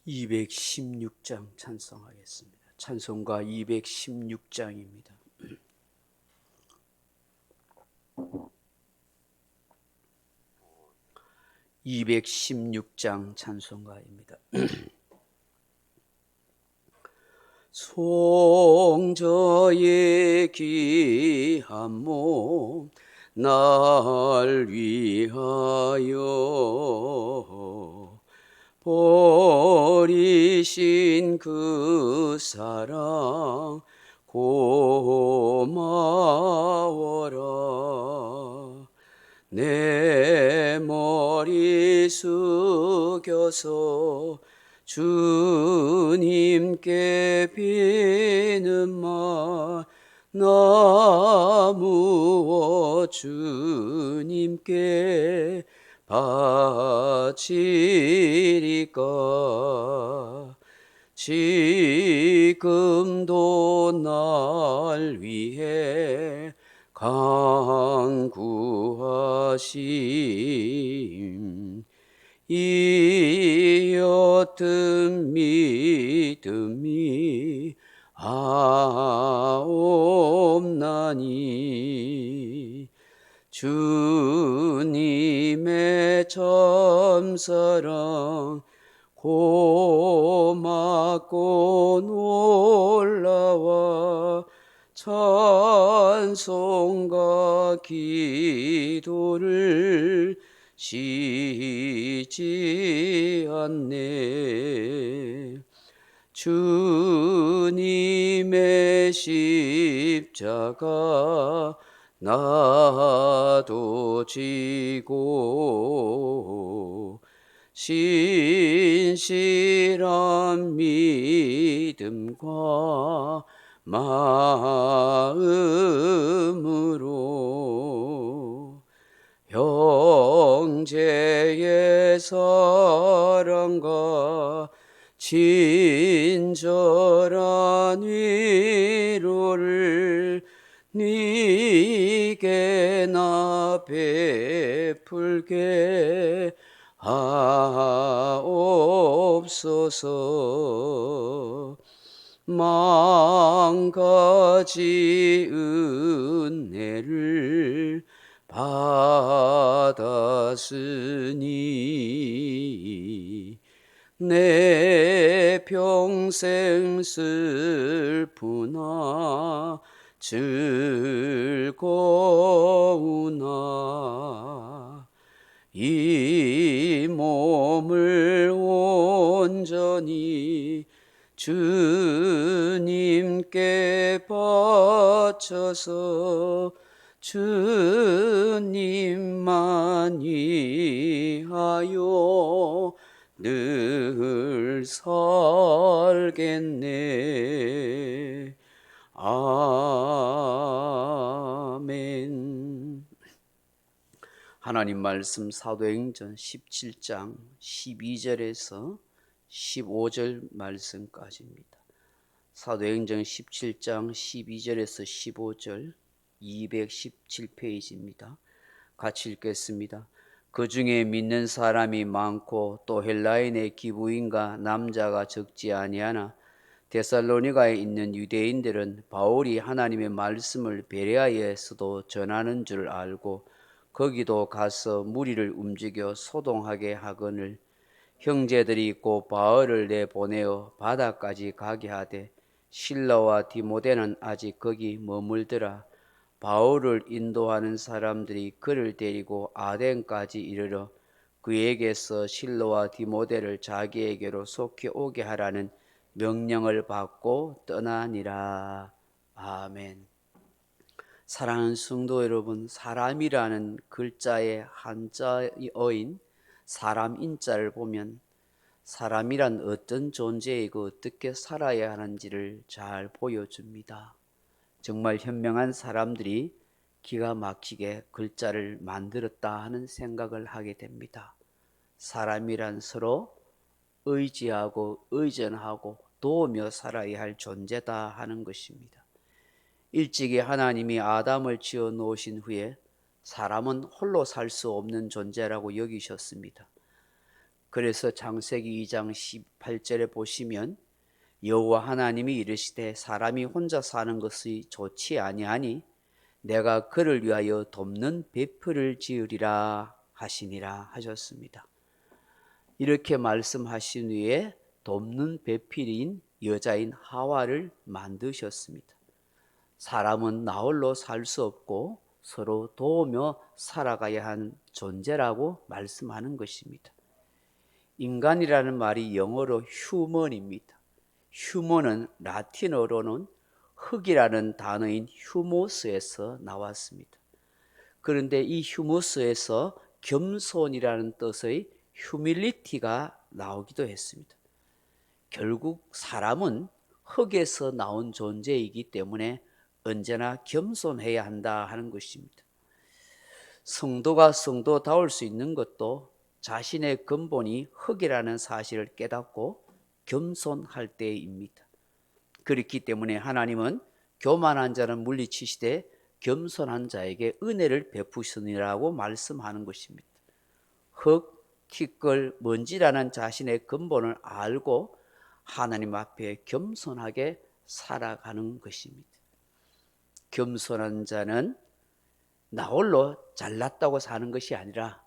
216장 찬송하겠습니다. 찬송가 216장입니다. 216장 찬송가입니다. 송저의 귀한 몸 날 위하여 버리신 그 사랑 고마워라. 내 머리 숙여서 주님께 비는 말 나 무엇 주님께 바치리까. 지금도 날 위해 강구하심 이 어떤 믿음이 없나니. 주님의 참사랑 고맙고 놀라와 찬송과 기도를 쉬지 않네. 주님의 십자가 나도 지고 신실한 믿음과 마음으로 형제의 사랑과 친절한 위로를 네게 나 베풀게 하옵소서. 만가지 은혜를 받았으니 내 평생 슬프나 즐거우나 이 몸을 온전히 주님께 바쳐서 주님만 위하여 늘 살겠네. 아멘. 하나님 말씀 사도행전 17장 12절에서 15절 말씀까지입니다. 사도행전 17장 12절에서 15절 217페이지입니다. 같이 읽겠습니다. 그 중에 믿는 사람이 많고 또 헬라인의 기부인과 남자가 적지 아니하나 데살로니가에 있는 유대인들은 바울이 하나님의 말씀을 베레아에서도 전하는 줄 알고 거기도 가서 무리를 움직여 소동하게 하거늘 형제들이 곧 바울을 내보내어 바다까지 가게 하되 실라와 디모데는 아직 거기 머물더라. 바울을 인도하는 사람들이 그를 데리고 아덴까지 이르러 그에게서 실로와 디모데를 자기에게로 속히 오게 하라는 명령을 받고 떠나니라. 아멘. 사랑하는 성도 여러분, 사람이라는 글자의 한자어인 사람 인자를 보면 사람이란 어떤 존재이고 어떻게 살아야 하는지를 잘 보여줍니다. 정말 현명한 사람들이 기가 막히게 글자를 만들었다 하는 생각을 하게 됩니다. 사람이란 서로 의지하고 의존하고 도우며 살아야 할 존재다 하는 것입니다. 일찍이 하나님이 아담을 지어 놓으신 후에 사람은 홀로 살 수 없는 존재라고 여기셨습니다. 그래서 창세기 2장 18절에 보시면 여호와 하나님이 이르시되 사람이 혼자 사는 것이 좋지 아니하니 내가 그를 위하여 돕는 배필을 지으리라 하시니라 하셨습니다. 이렇게 말씀하신 후에 돕는 배필인 여자인 하와를 만드셨습니다. 사람은 나 홀로 살 수 없고 서로 도우며 살아가야 하는 존재라고 말씀하는 것입니다. 인간이라는 말이 영어로 휴먼입니다. 휴먼은 라틴어로는 흙이라는 단어인 휴모스에서 나왔습니다. 그런데 이 휴모스에서 겸손이라는 뜻의 휴밀리티가 나오기도 했습니다. 결국 사람은 흙에서 나온 존재이기 때문에 언제나 겸손해야 한다 하는 것입니다. 성도가 성도다울 수 있는 것도 자신의 근본이 흙이라는 사실을 깨닫고 겸손할 때입니다. 그렇기 때문에 하나님은 교만한 자는 물리치시되 겸손한 자에게 은혜를 베푸시니라고 말씀하는 것입니다. 흙, 티끌, 먼지라는 자신의 근본을 알고 하나님 앞에 겸손하게 살아가는 것입니다. 겸손한 자는 나 홀로 잘났다고 사는 것이 아니라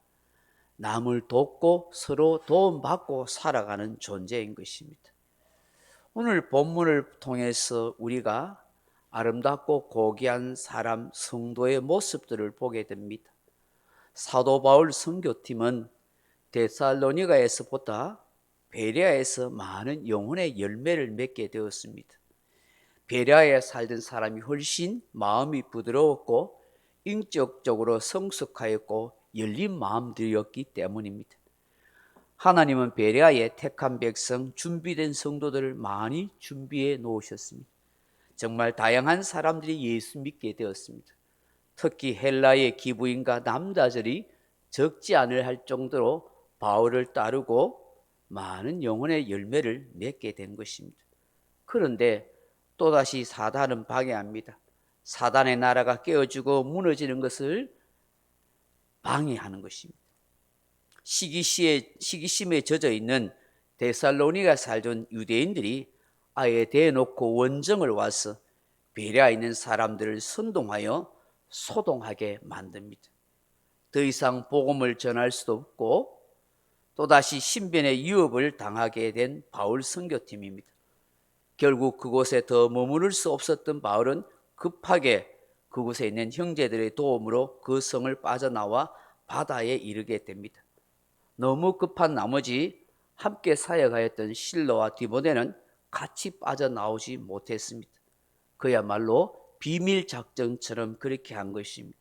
남을 돕고 서로 도움받고 살아가는 존재인 것입니다. 오늘 본문을 통해서 우리가 아름답고 고귀한 사람 성도의 모습들을 보게 됩니다. 사도 바울 선교팀은 데살로니가에서보다 베레아에서 많은 영혼의 열매를 맺게 되었습니다. 베레아에 살던 사람이 훨씬 마음이 부드러웠고 인격적으로 성숙하였고 열린 마음들이었기 때문입니다. 하나님은 베레아에 택한 백성, 준비된 성도들을 많이 준비해 놓으셨습니다. 정말 다양한 사람들이 예수 믿게 되었습니다. 특히 헬라의 기부인과 남자들이 적지 않을 할 정도로 바울을 따르고 많은 영혼의 열매를 맺게 된 것입니다. 그런데 또다시 사단은 방해합니다. 사단의 나라가 깨어지고 무너지는 것을 방해하는 것입니다. 시기심에 젖어 있는 데살로니가 살던 유대인들이 아예 대놓고 원정을 와서 베레아에 있는 사람들을 선동하여 소동하게 만듭니다. 더 이상 복음을 전할 수도 없고 또다시 신변의 위협을 당하게 된 바울 선교팀입니다. 결국 그곳에 더 머무를 수 없었던 바울은 급하게 그곳에 있는 형제들의 도움으로 그 성을 빠져나와 바다에 이르게 됩니다. 너무 급한 나머지 함께 사역하였던 실로와 디모데는 같이 빠져나오지 못했습니다. 그야말로 비밀 작전처럼 그렇게 한 것입니다.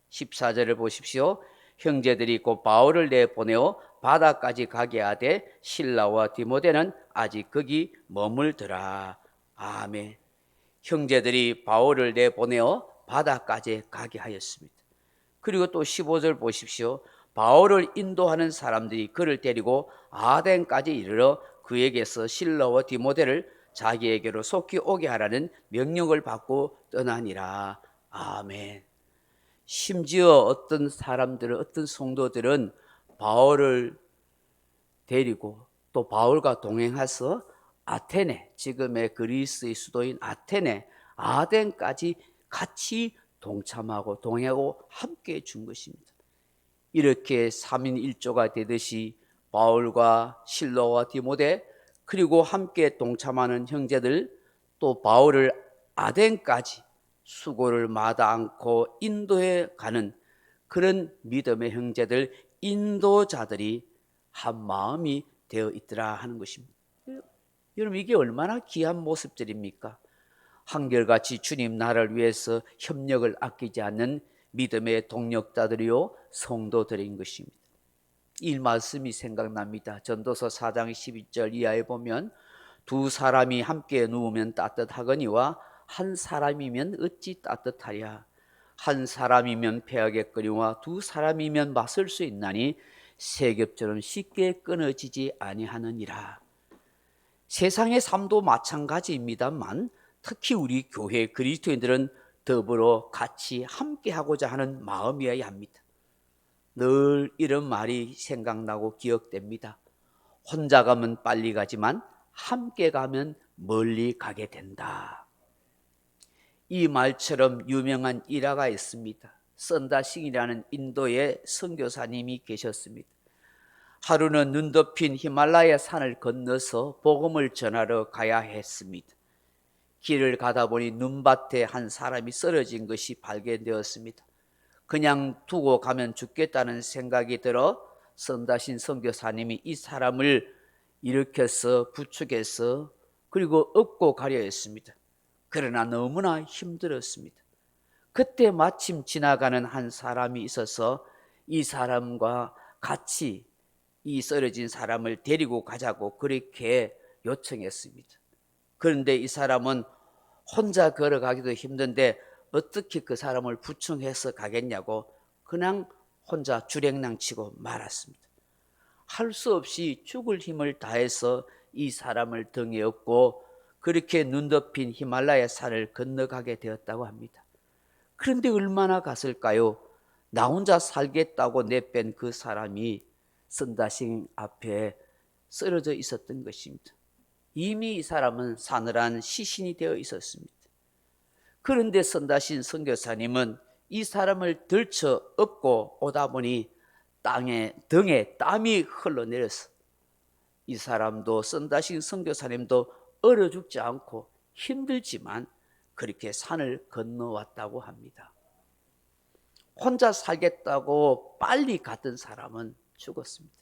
14절을 보십시오. 형제들이 곧 바울을 내보내어 바다까지 가게 하되 실라와 디모데는 아직 거기 머물더라. 아멘. 형제들이 바울을 내보내어 바다까지 가게 하였습니다. 그리고 또 15절 보십시오. 바울을 인도하는 사람들이 그를 데리고 아덴까지 이르러 그에게서 실라와 디모데를 자기에게로 속히 오게 하라는 명령을 받고 떠나니라. 아멘. 심지어 어떤 사람들은, 어떤 성도들은 바울을 데리고 또 바울과 동행해서 아테네, 지금의 그리스의 수도인 아테네, 아덴까지 같이 동참하고 동행하고 함께 준 것입니다. 이렇게 3인 1조가 되듯이 바울과 실로와 디모데 그리고 함께 동참하는 형제들 또 바울을 아덴까지 수고를 마다 않고 인도해 가는 그런 믿음의 형제들, 인도자들이 한 마음이 되어 있더라 하는 것입니다. 여러분, 이게 얼마나 귀한 모습들입니까? 한결같이 주님 나라를 위해서 협력을 아끼지 않는 믿음의 동력자들이요 성도들인 것입니다. 이 말씀이 생각납니다. 전도서 4장 12절 이하에 보면 두 사람이 함께 누우면 따뜻하거니와 한 사람이면 어찌 따뜻하랴. 한 사람이면 패하겠거니와 두 사람이면 맞설 수 있나니 세 겹처럼 쉽게 끊어지지 아니하느니라. 세상의 삶도 마찬가지입니다만 특히 우리 교회 그리스도인들은 더불어 같이 함께하고자 하는 마음이어야 합니다. 늘 이런 말이 생각나고 기억됩니다. 혼자 가면 빨리 가지만 함께 가면 멀리 가게 된다. 이 말처럼 유명한 일화가 있습니다. 선다싱이라는 인도의 선교사님이 계셨습니다. 하루는 눈 덮인 히말라야 산을 건너서 복음을 전하러 가야 했습니다. 길을 가다 보니 눈밭에 한 사람이 쓰러진 것이 발견되었습니다. 그냥 두고 가면 죽겠다는 생각이 들어 선다신 선교사님이 이 사람을 일으켜서 부축해서 그리고 업고 가려 했습니다. 그러나 너무나 힘들었습니다. 그때 마침 지나가는 한 사람이 있어서 이 사람과 같이 이 쓰러진 사람을 데리고 가자고 그렇게 요청했습니다. 그런데 이 사람은 혼자 걸어가기도 힘든데 어떻게 그 사람을 부축해서 가겠냐고 그냥 혼자 주랭랑치고 말았습니다. 할 수 없이 죽을 힘을 다해서 이 사람을 등에 업고 그렇게 눈 덮인 히말라야 산을 건너가게 되었다고 합니다. 그런데 얼마나 갔을까요? 나 혼자 살겠다고 내뺀 그 사람이 선다싱 앞에 쓰러져 있었던 것입니다. 이미 이 사람은 사늘한 시신이 되어 있었습니다. 그런데 선다신 선교사님은 이 사람을 들쳐 업고 오다 보니 등에 땀이 흘러내려서 이 사람도 선다신 선교사님도 얼어 죽지 않고 힘들지만 그렇게 산을 건너왔다고 합니다. 혼자 살겠다고 빨리 갔던 사람은 죽었습니다.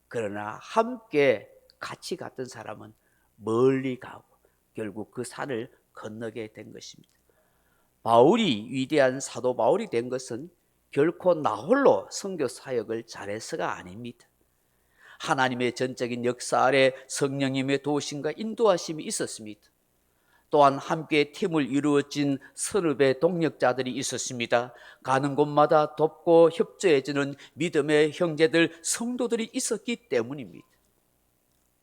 그러나 함께 같이 갔던 사람은 멀리 가고 결국 그 산을 건너게 된 것입니다. 바울이 위대한 사도 바울이 된 것은 결코 나 홀로 선교 사역을 잘해서가 아닙니다. 하나님의 전적인 역사 아래 성령님의 도우심과 인도하심이 있었습니다. 또한 함께 팀을 이루어진 선업의 동력자들이 있었습니다. 가는 곳마다 돕고 협조해주는 믿음의 형제들, 성도들이 있었기 때문입니다.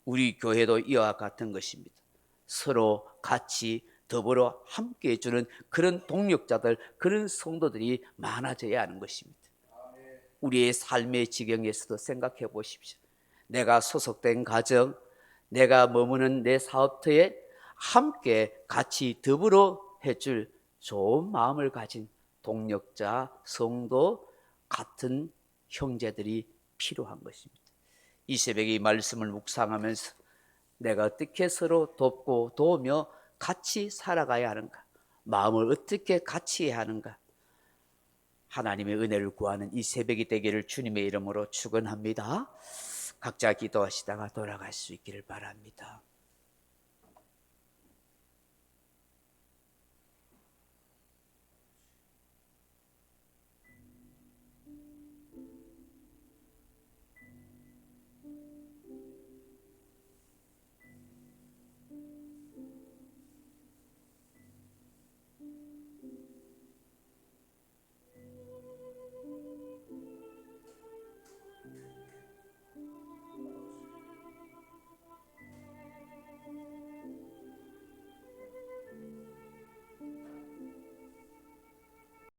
우리 교회도 이와 같은 것입니다. 서로 같이 더불어 함께 해주는 그런 동력자들, 그런 성도들이 많아져야 하는 것입니다. 우리의 삶의 지경에서도 생각해 보십시오. 내가 소속된 가정, 내가 머무는 내 사업터에 함께 같이 더불어 해줄 좋은 마음을 가진 동력자, 성도, 같은 형제들이 필요한 것입니다. 이 새벽에 이 말씀을 묵상하면서 내가 어떻게 서로 돕고 도우며 같이 살아가야 하는가, 마음을 어떻게 같이 해야 하는가, 하나님의 은혜를 구하는 이 새벽이 되기를 주님의 이름으로 축원합니다. 각자 기도하시다가 돌아갈 수 있기를 바랍니다.